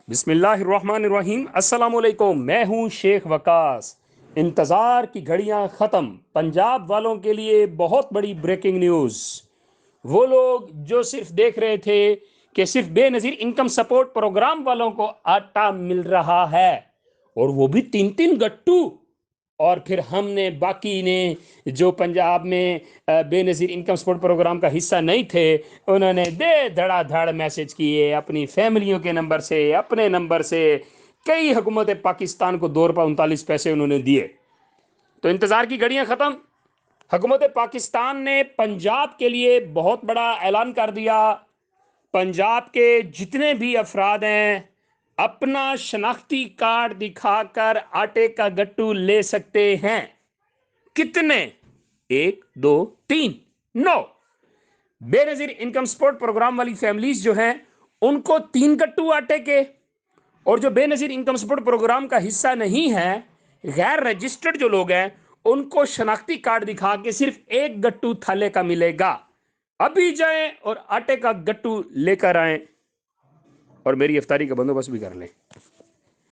بسم اللہ الرحمن الرحیم، السلام علیکم۔ میں ہوں شیخ وقاص۔ انتظار کی گھڑیاں ختم، پنجاب والوں کے لیے بہت بڑی بریکنگ نیوز۔ وہ لوگ جو صرف دیکھ رہے تھے کہ صرف بے نظیر انکم سپورٹ پروگرام والوں کو آٹا مل رہا ہے، اور وہ بھی 3 گٹو، اور پھر ہم نے باقی نے جو پنجاب میں بے نظیر انکم سپورٹ پروگرام کا حصہ نہیں تھے، انہوں نے دے دھڑا دھڑ میسج کیے اپنی فیملیوں کے نمبر سے، اپنے نمبر سے۔ کئی حکومت پاکستان کو ₹2.39 انہوں نے دیے۔ تو انتظار کی گھڑیاں ختم۔ حکومت پاکستان نے پنجاب کے لیے بہت بڑا اعلان کر دیا۔ پنجاب کے جتنے بھی افراد ہیں اپنا شناختی کارڈ دکھا کر آٹے کا گٹو لے سکتے ہیں۔ کتنے؟ 1 2 3 9۔ بے نظیر انکم سپورٹ پروگرام والی فیملیز جو ہیں ان کو 3 گٹو آٹے کے، اور جو بے نظیر انکم سپورٹ پروگرام کا حصہ نہیں ہے، غیر رجسٹرڈ جو لوگ ہیں، ان کو شناختی کارڈ دکھا کے صرف 1 گٹو تھالے کا ملے گا۔ ابھی جائیں اور آٹے کا گٹو لے کر آئیں اور میری افطاری کا بندوبست بھی کر لیں۔